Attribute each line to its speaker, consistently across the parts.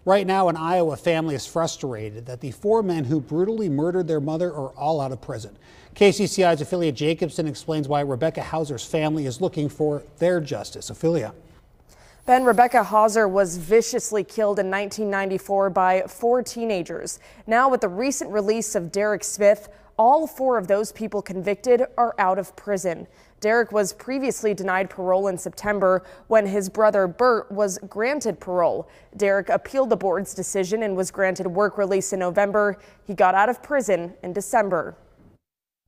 Speaker 1: Right now, an Iowa family is frustrated that the 4 men who brutally murdered their mother are all out of prison. KCCI's Ophelia Jacobson explains why Rebecca Hauser's family is looking for their justice. Ophelia.
Speaker 2: Ben, Rebecca Hauser was viciously killed in 1994 by 4 teenagers. Now, with the recent release of Derek Smith, all 4 of those people convicted are out of prison. Derek was previously denied parole in September when his brother Bert was granted parole. Derek appealed the board's decision and was granted work release in November. He got out of prison in December.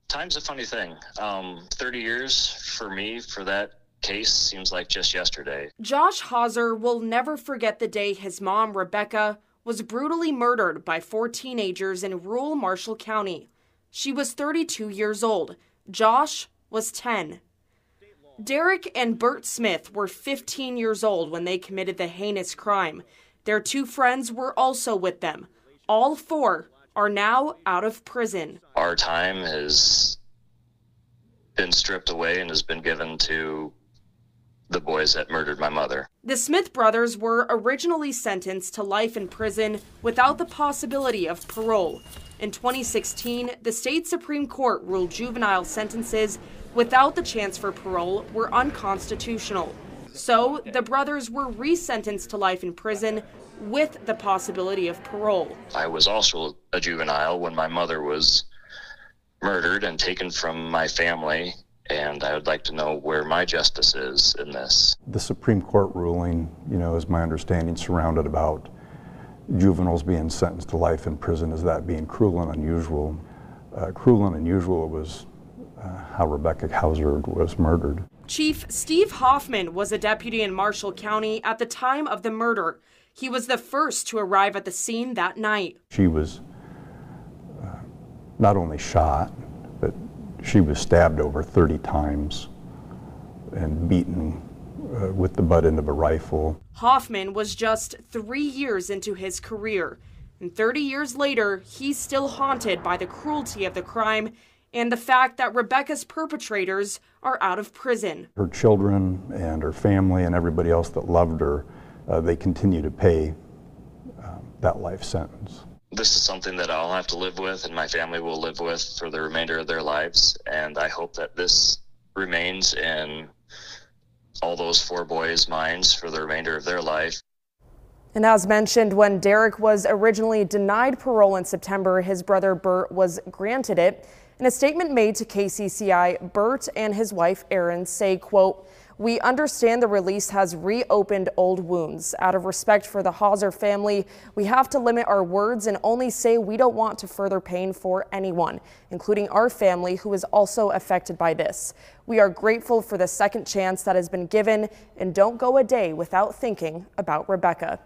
Speaker 3: Time's a funny thing. 30 years for me for that case seems like just yesterday.
Speaker 2: Josh Hauser will never forget the day his mom, Rebecca, was brutally murdered by 4 teenagers in rural Marshall County. She was 32 years old. Josh was 10. Derek and Bert Smith were 15 years old when they committed the heinous crime. Their 2 friends were also with them. All 4 are now out of prison.
Speaker 3: Our time has been stripped away and has been given to the boys that murdered my mother.
Speaker 2: The Smith brothers were originally sentenced to life in prison without the possibility of parole. In 2016, the state Supreme Court ruled juvenile sentences without the chance for parole were unconstitutional. So the brothers were resentenced to life in prison with the possibility of parole.
Speaker 3: I was also a juvenile when my mother was murdered and taken from my family, and I would like to know where my justice is in this.
Speaker 4: The Supreme Court ruling, is my understanding, surrounded about juveniles being sentenced to life in prison as that being cruel and unusual. Cruel and unusual was how Rebecca Hauser was murdered.
Speaker 2: Chief Steve Hoffman was a deputy in Marshall County at the time of the murder. He was the first to arrive at the scene that night.
Speaker 4: She was not only shot, but she was stabbed over 30 times and beaten with the butt end of a rifle.
Speaker 2: Hoffman was just 3 years into his career, and 30 years later, he's still haunted by the cruelty of the crime and the fact that Rebecca's perpetrators are out of prison.
Speaker 4: Her children and her family and everybody else that loved her, they continue to pay that life sentence.
Speaker 3: This is something that I'll have to live with and my family will live with for the remainder of their lives, and I hope that this remains in all those 4 boys' minds for the remainder of their life.
Speaker 2: And as mentioned, when Derek was originally denied parole in September, his brother Bert was granted it. In a statement made to KCCI, Bert and his wife Erin say, quote, "We understand the release has reopened old wounds. Out of respect for the Hauser family, we have to limit our words and only say we don't want to further pain for anyone, including our family who is also affected by this. We are grateful for the second chance that has been given and don't go a day without thinking about Rebecca."